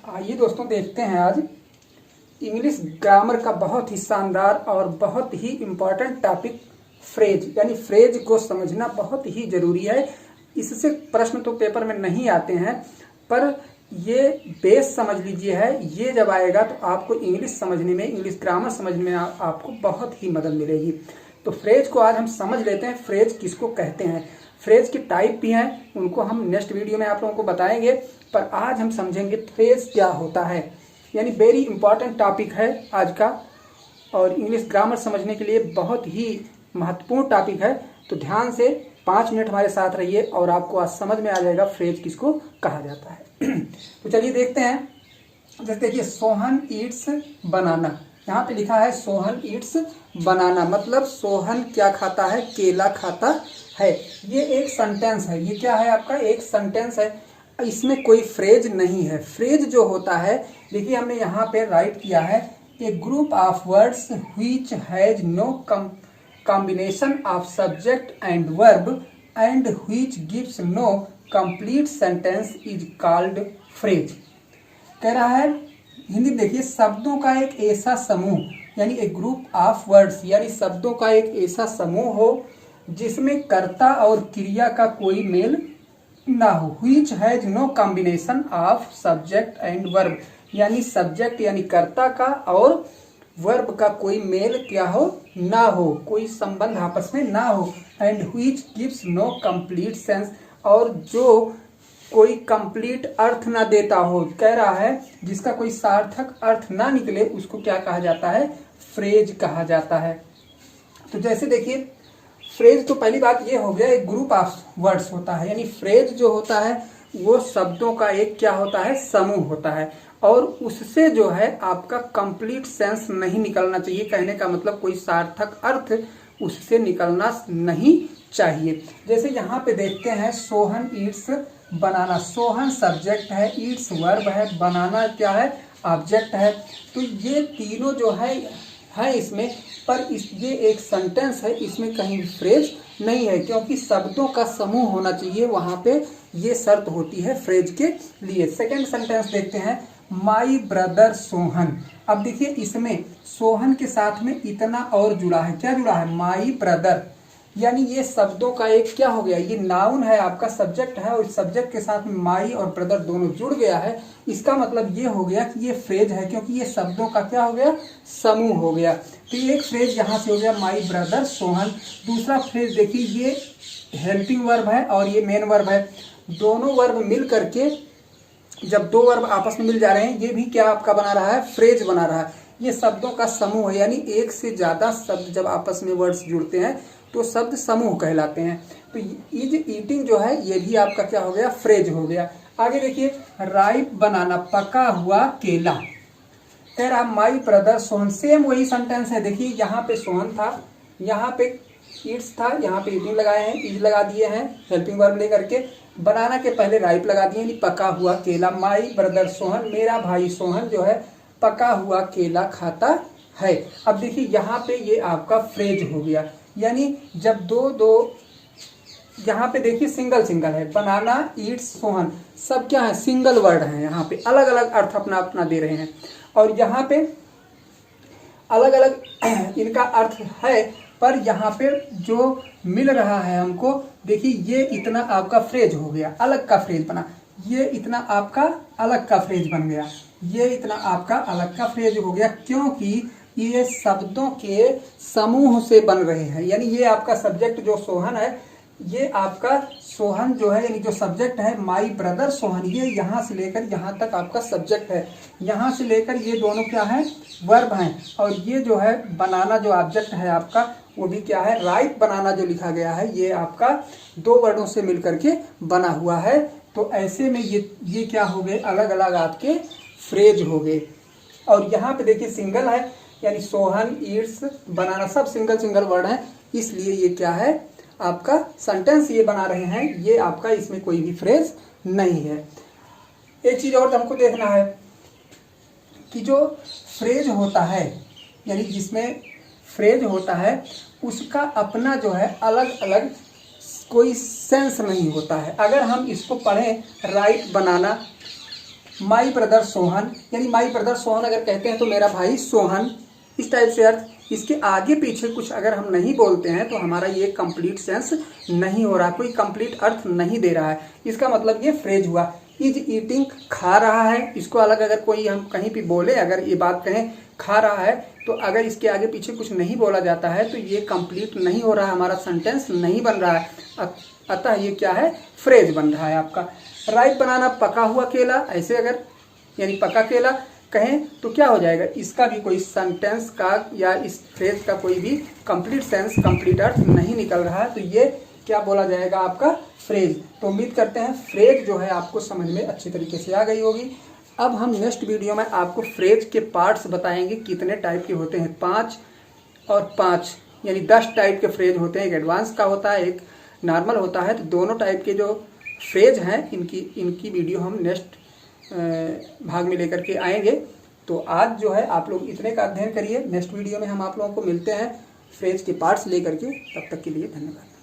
आइए दोस्तों देखते हैं आज इंग्लिश ग्रामर का बहुत ही शानदार और बहुत ही इम्पोर्टेंट टॉपिक फ्रेज, यानी फ्रेज को समझना बहुत ही जरूरी है। इससे प्रश्न तो पेपर में नहीं आते हैं, पर ये बेस समझ लीजिए है, ये जब आएगा तो आपको इंग्लिश समझने में, इंग्लिश ग्रामर समझने में आपको बहुत ही मदद मिलेगी। तो फ्रेज को आज हम समझ लेते हैं, फ्रेज किसको कहते हैं। फ्रेज की टाइप भी हैं, उनको हम नेक्स्ट वीडियो में आप लोगों को बताएंगे, पर आज हम समझेंगे फ्रेज क्या होता है। यानी वेरी इंपॉर्टेंट टॉपिक है आज का, और इंग्लिश ग्रामर समझने के लिए बहुत ही महत्वपूर्ण टॉपिक है। तो ध्यान से 5 मिनट हमारे साथ रहिए और आपको आज समझ में आ जाएगा फ्रेज किसको कहा जाता है। तो चलिए देखते हैं। जैसे देखिए, सोहन ईट्स बनाना, यहाँ पे लिखा है सोहन ईट्स बनाना, मतलब सोहन क्या खाता है, केला खाता है। ये एक सेंटेंस है, ये क्या है आपका, एक सेंटेंस है, इसमें कोई फ्रेज नहीं है। फ्रेज जो होता है, देखिए हमने यहाँ पे राइट किया है, a group of words which has no combination of subject and verb and which gives no complete sentence is called phrase. कह रहा है हिंदी देखिए, शब्दों का एक ऐसा समूह, यानी ए ग्रुप ऑफ वर्ड्स, यानी शब्दों का एक ऐसा समूह हो जिसमें कर्ता और क्रिया का कोई मेल ना हो। Which has no combination of subject and verb, यानी सब्जेक्ट यानी कर्ता का और वर्ब का कोई मेल क्या हो, ना हो, कोई संबंध आपस में ना हो। And which gives no complete sense, और जो कोई कंप्लीट अर्थ ना देता हो। कह रहा है जिसका कोई सार्थक अर्थ ना निकले उसको क्या कहा जाता है, फ्रेज कहा जाता है। तो जैसे देखिए, फ्रेज तो पहली बात ये हो गया, एक ग्रुप ऑफ वर्ड्स होता है, यानी फ्रेज जो होता है वो शब्दों का एक क्या होता है, समूह होता है, और उससे जो है आपका कंप्लीट सेंस नहीं निकलना चाहिए। कहने का मतलब कोई सार्थक अर्थ उससे निकलना नहीं चाहिए। जैसे यहाँ पे देखते हैं, सोहन ईट्स बनाना, सोहन सब्जेक्ट है, ईट्स वर्ब है, बनाना क्या है, ऑब्जेक्ट है। तो ये तीनों जो है इसमें, पर ये एक सेंटेंस है, इसमें कहीं फ्रेज नहीं है, क्योंकि शब्दों का समूह होना चाहिए, वहां पे ये शर्त होती है फ्रेज के लिए। सेकंड सेंटेंस देखते हैं, माई ब्रदर सोहन। अब देखिए इसमें सोहन के साथ में इतना और जुड़ा है, क्या जुड़ा है, माई ब्रदर, यानी ये शब्दों का एक क्या हो गया, ये नाउन है आपका, सब्जेक्ट है, और सब्जेक्ट के साथ में माई और ब्रदर दोनों जुड़ गया है। इसका मतलब ये हो गया कि ये फ्रेज है, क्योंकि ये शब्दों का क्या हो गया, समूह हो गया। तो एक फ्रेज यहाँ से हो गया, माई ब्रदर सोहन। दूसरा फ्रेज देखिए, ये हेल्पिंग वर्ब है और ये मेन वर्ब है, दोनों वर्ब मिल करके, जब दो वर्ब आपस में मिल जा रहे हैं, ये भी क्या आपका बना रहा है, फ्रेज बना रहा है। ये शब्दों का समूह है, यानी एक से ज्यादा शब्द जब आपस में वर्ड्स जुड़ते हैं तो शब्द समूह कहलाते हैं। तो इज ईटिंग जो है ये भी आपका क्या हो गया, फ्रेज हो गया। आगे देखिए, राइप बनाना, पका हुआ केला। कह रहा माई ब्रदर सोहन, सेम वही सेंटेंस है। देखिए यहाँ पे सोहन था, यहाँ पे ईट्स था, यहाँ पे ईटिंग लगाए हैं, इज लगा दिए हैं हेल्पिंग वर्ब लेकर के, बनाना के पहले राइप लगा दिए, यानी पका हुआ केला। माई ब्रदर सोहन, मेरा भाई सोहन जो है पका हुआ केला खाता है। अब देखिए यहाँ पे ये आपका फ्रेज हो गया, यानी जब दो यहाँ पे देखिए सिंगल सिंगल है, बनाना ईट्स सोहन, सब क्या है, सिंगल वर्ड है, यहाँ पे अलग अलग अर्थ अपना अपना दे रहे हैं, और यहाँ पे अलग अलग इनका अर्थ है, पर यहाँ पे जो मिल रहा है हमको, देखिए ये इतना आपका फ्रेज हो गया, अलग का फ्रेज बना, ये इतना आपका अलग का फ्रेज बन गया, ये इतना आपका अलग का फ्रेज हो गया, क्योंकि ये शब्दों के समूह से बन रहे हैं। यानी ये आपका सब्जेक्ट जो सोहन है, ये आपका सोहन जो है, यानी जो सब्जेक्ट है माई ब्रदर सोहन, ये यहाँ से लेकर यहाँ तक आपका सब्जेक्ट है, यहाँ से लेकर ये दोनों क्या है, वर्ब हैं, और ये जो है बनाना जो ऑब्जेक्ट है आपका, वो भी क्या है, राइट बनाना जो लिखा गया है, ये आपका दो वर्डों से मिलकर के बना हुआ है। तो ऐसे में ये क्या हो गए, अलग अलग आपके फ्रेज हो गए। और यहाँ पे देखिए सिंगल है, यानी सोहन ईट्स बनाना सब सिंगल सिंगल वर्ड है, इसलिए ये क्या है आपका सेंटेंस ये बना रहे हैं, ये आपका इसमें कोई भी फ्रेज नहीं है। एक चीज और हमको देखना है कि जो फ्रेज होता है, यानी जिसमें फ्रेज होता है उसका अपना जो है अलग अलग कोई सेंस नहीं होता है। अगर हम इसको पढ़ें, right banana, my brother Sohan, यानी माई ब्रदर सोहन अगर कहते हैं तो मेरा भाई सोहन, इस टाइप से अर्थ। इसके आगे पीछे कुछ अगर हम नहीं बोलते हैं तो हमारा ये कंप्लीट सेंस नहीं हो रहा, कोई कंप्लीट अर्थ नहीं दे रहा है। इसका मतलब ये फ्रेज हुआ। इज ईटिंग, खा रहा है, इसको अलग अगर कोई हम कहीं भी बोले, अगर ये बात कहें खा रहा है, तो अगर इसके आगे पीछे कुछ नहीं बोला जाता है तो ये कंप्लीट नहीं हो रहा है, हमारा सेंटेंस नहीं बन रहा है, अतः ये क्या है, फ्रेज बन रहा है आपका। राइप बनाना, पका हुआ केला, ऐसे अगर यानी पका केला कहें तो क्या हो जाएगा, इसका भी कोई सेंटेंस का या इस फ्रेज का कोई भी कंप्लीट सेंस, कंप्लीट अर्थ नहीं निकल रहा है, तो ये क्या बोला जाएगा, आपका फ्रेज। तो उम्मीद करते हैं फ्रेज जो है आपको समझ में अच्छी तरीके से आ गई होगी। अब हम नेक्स्ट वीडियो में आपको फ्रेज के पार्ट्स बताएंगे, कितने टाइप के होते हैं, 5 और 5 यानी 10 टाइप के फ्रेज होते हैं। एक एडवांस का होता है, एक नॉर्मल होता है। तो दोनों टाइप के जो फ्रेज हैं इनकी वीडियो हम नेक्स्ट भाग में लेकर के आएंगे। तो आज जो है आप लोग इतने का अध्ययन करिए, नेक्स्ट वीडियो में हम आप लोगों को मिलते हैं फ्रेज के पार्ट्स लेकर के। तब तक के लिए धन्यवाद।